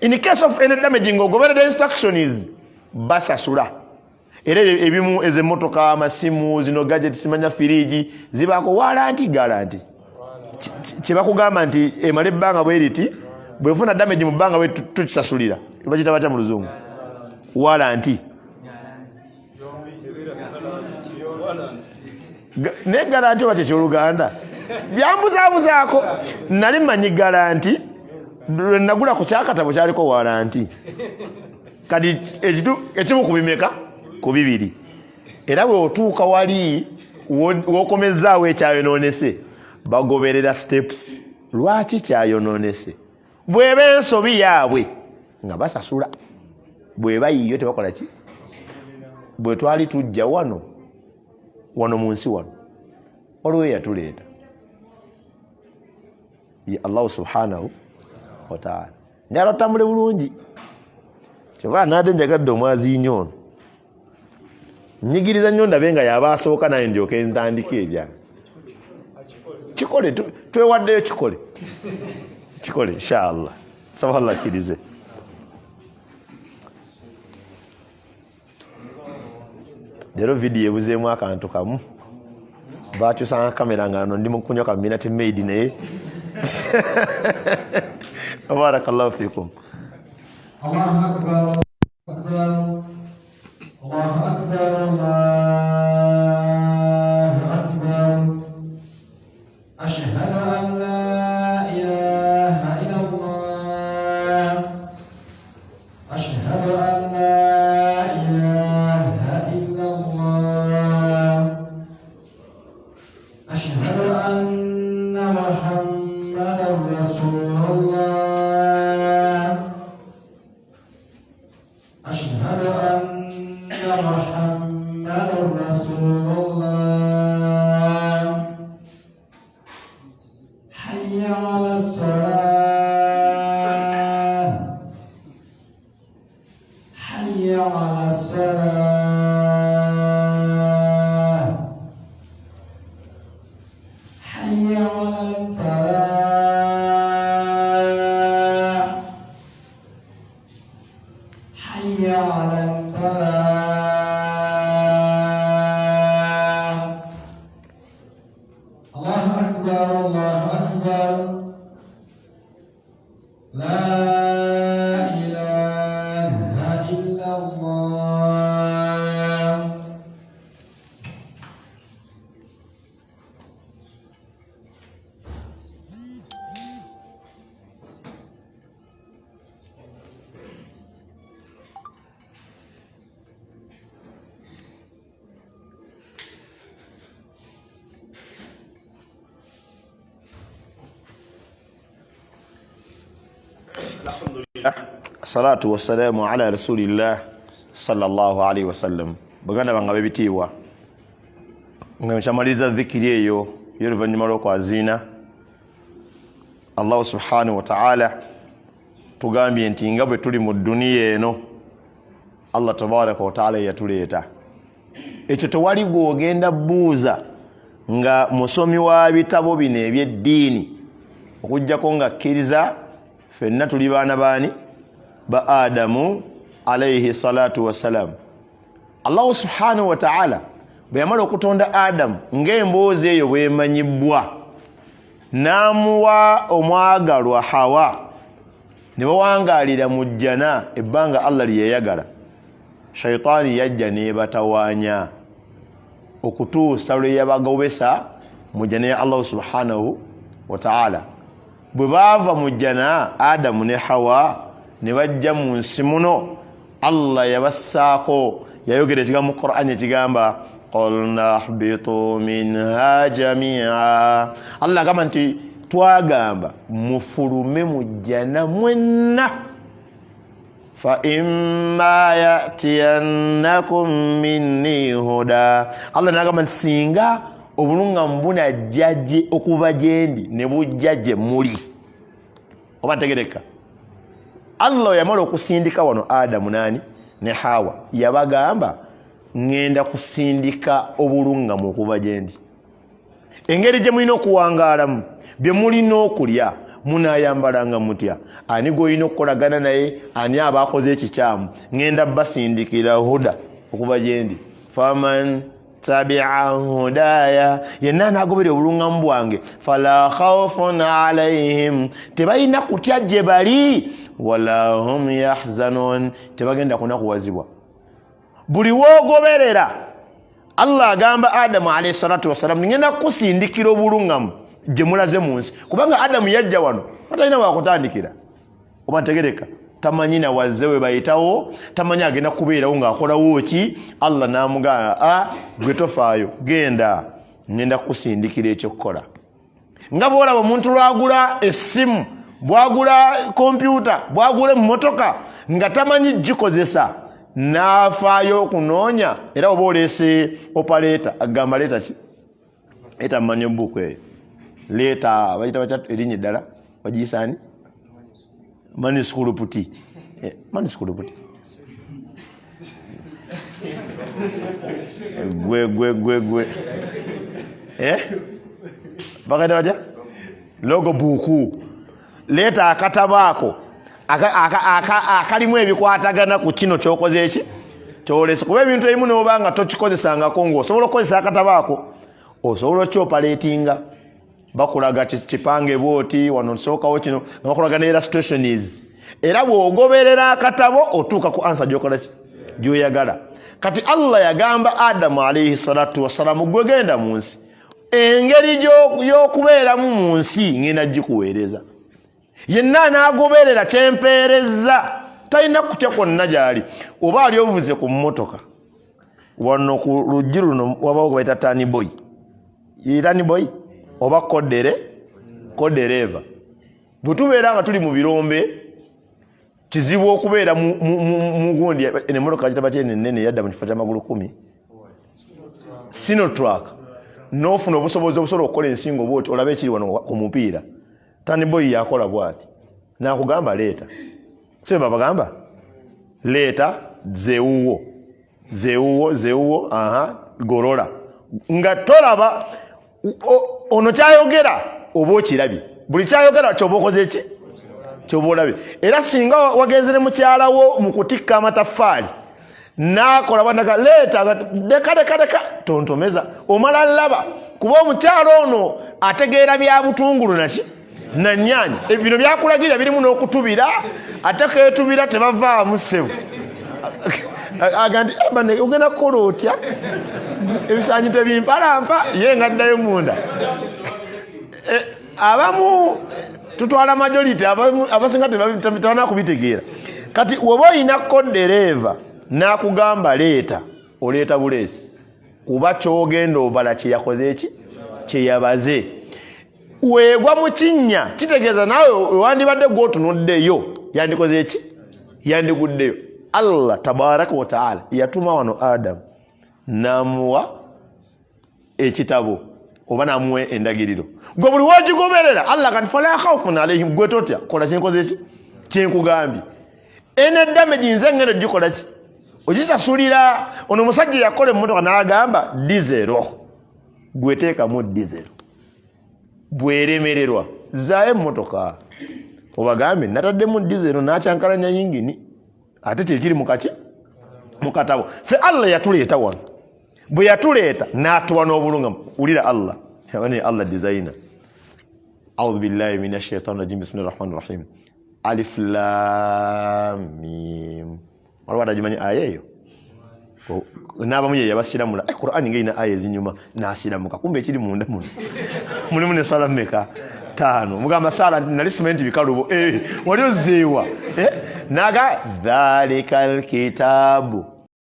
in case of any damage ng'ogoberera instructions basasula era ebimu ez'emmotoka amasimu zino gadget simanya firiji zibaako walanti garanti kyebakugamba nti emala ebbanga bweriti bwefuna damage mu bbanga bwe tukisasulira bakita batya mu luzungu walanti ne garanti oba kyekyoluganda byambuzaabuzaako nali mmanyi garanti nagula ku kyakatabo kyaliko walanti kati ekimu kubimeka ku bibiri era bwe otuuka wali wokomezaawo ekyayonoonese bagoberera steps lwaki kyayonoonese bweba ensobi yaabwe nga basasula bweba yiyo tebakola ki bwe twali tujja wano mu nsi wano waliwo yatuleeta ye allahu subhanahu wataala njala otambule bulungi kyova naade njagadde omwaziinyo ono nyigiriza nnyo ndabe nga yaba asooka naye ndyoke ntandika ebyange kikole twewaddeyo kikole inshallah saballah akkirize leero vidiyo ebuzeemu akantu kamu bakyusanga kamera nga no ndi mukunywa ka minute maid naye barakallahu fikum Allahu akbar Allahu akbar Allahu akbar ashhadu an la ilaha illallah ashhadu an la ilaha illallah ashhadu anna muhammadan rasulullah أشهد أن محمدا Salatu wassalamu ala rasulillah sallallahu alaihi wasallam. Baganda banga bebitiibwa nga nkyamaliza dhikiri eyo y'oluvannyuma lw'okwazina Allah subhanahu wa ta'ala tugambye nti nga bwe tuli mu duniya eno Allah tabaraka wa ta'ala yatuleeta. Ekyo tewali gw'ogenda buuza nga musomi wa bitabo bino eby'eddiini okujjako nga kkiriza ffenna tuli baana baani ba Adamu alayhi salatu wassalam. Allah subhanahu wa ta'ala bwe yamala okutonda Adamu ng'emboozi eyo bw'emanyibwa n'amuwa omwagalwa Hawa ne bawangaalira mu jjana ebbanga Allah lye yayagala. Shaytaani yajja n'ebatawaanya okutuusa lwe yabagobesa mu jjana ya Allah subhanahu wa ta'ala. Bwe baava mu jjana Adamu ne Hawa ne bajja mu nsi muno, Allah yabassaako yayogera ekigambo mu Qur'an ekigamba qulna ihbitu minha jami'a. Allah agamba nti twagamba mufulume mu jjana mwenna. Fa imma ya'tiyannakum minni huda. Allah nagamba nti singa obulungamu bunajjaje okuva gyendi ne bujja gye muli. Oba ntegereka. Allah yamala okusindika wano Adamu nani ne Hawa yabagamba ngenda kusindika obulungamu okuva gyendi. Engeri gye mulina okuwangaalamu bye mulina okulya munayambalanga mutya, ani goyina okukolagana naye, ani abakoze ekikyamu, ngenda basindikira huda okuva gyendi. Faman tabi'a hudaya, yenna anagobera obulungamu bwange fala khawfun alayhim, tebalina kutya gye bali, wala hum yahzanun, tebagenda kunakuwazibwa. Buli wogoberera Allah agamba Adamu alayhi salatu wassalam ngenda kusindikira obulungamu gye mulaze mu nsi, kubanga Adamu yajja wano atalina wakutandikira. Oba ntegereka, tamanyi na wazze we bayitawo, tamanyi agenda kubeerawo ng'akolawo ki. Allah n'amugamba gwe tofaayo, genda ngenda kusindikira ekyokukola. Nga bw'olaba omuntu lwagula essimu, bwagula kompyuta, bwagula emmotoka nga tamanyi gikozesa, n'afaayo okunoonya. Era oba oleese opaleeta agamba leeta ki? Leeta mmanyi ebbuuku eyo, leeta bayita bakyatu erinnya eddala bagiyisaani manuscript. Manuscript gwe bakaita batya? Logo buuku. Leeta akatabaako akalimu ebikwatagana ku kino kyokoze eki kyolese. Kuba ebintu ebimu n'obanga tokikozesangako ng'osobola okukozesa akatabaako, osobola okyopaleetinga. Bakulaga kipange bwoti wano nsookawo kino, bakulaga ne illustrations. Era bw'ogoberera akatabo otuuka ku ansa gy'okola ki? Gy'oyagala. Kati Allah yagamba Adamu alayhi salatu wassalamu gwe genda mu nsi, engeri y'okubeeramu mu nsi ngenda gikuweereza. Yenna n'agoberera tempeereza, talina kutya kwonna gy'ali. Oba ali ovuze ku mmotoka wano ku luggi luno wabawo gwe bayita taniboy, taniboy oba kodereva. Bwe tubeera nga tuli mu birombe, kizibu okubeera mu gundi emmotoka kitaba kyennene yadda mu kifo ky'amagulu 10 Sinotrack, n'ofuna obusobozi obusobola okukola ensingo bwoti olabe ekiri wano ku mupiira. Taniboy yakola bwati n'akugamba leeta, si bwe bagamba leeta zewuwo gorola, nga tolaba ono kyayogera oba okirabye. Buli kyayogera kyoba okoze eki? Kyoba olabye. Era singa wagenze ne mukyala wo mu kutikka amataffaali n'akola bandaga leeta, leka tontomeza, omala laba, kuba omukyala ono ategeera bya butungulu naki na nnyaanya. Bino byakulagira birimu n'okutubira, ate keetubira tebavaamu ssebo. Agandi bane ogenda kukola otya? Ebisaanyi tebimpalampa, ye nga addayo munda. Abamu tutwala majority, abasinga tebana kubitegeera. Kati woba oyina kodereva n'akugamba leeta, oleeta buleesi, kuba kyogenda obala kye yakoze eki? Kye yabaze. Weegwa mu kinnya kitegeeza naawe wandibadde gw'otunuddeyo yandikoze eki yandiguddeyo. Allah tabaraka wa taala yatuma wano Adam namuwa ekitabo oba namuwa endagiriro, gwe buli wogigoberera Allah kati fala khawfun alayhim, gwe totya kola kyenkoze eki kyenkugambye. Ene damage nze ngeno gikola ki ogisasulira. Ono musajja yakola emmotoka n'agamba dizero, gwe teekamu dizero. Bweremererwa zaayo emmotoka obagambe nataddemu dizero n'akyankalanya yingini, ate kyekiri mu katabo. Fe Allah yatuleeta wano, bwe yatuleeta n'atuwa n'obulungamu. Wulira Allah yabane Allah designer. A'udhu billahi minash shaitani rajim, bismillahir rahmanir rahim. Alif lam mim. Waliwo atagimanyi aya eyo? N'abamu ye yabasiramula Qur'ani ng'erina aya ezinyuma n'asiramuka, kumbe ekiri munda muno mulimu ne sala mmeka? 5. Mugamba sala nali simenti bikalubo wali ozeewa naga dhalikal kitabu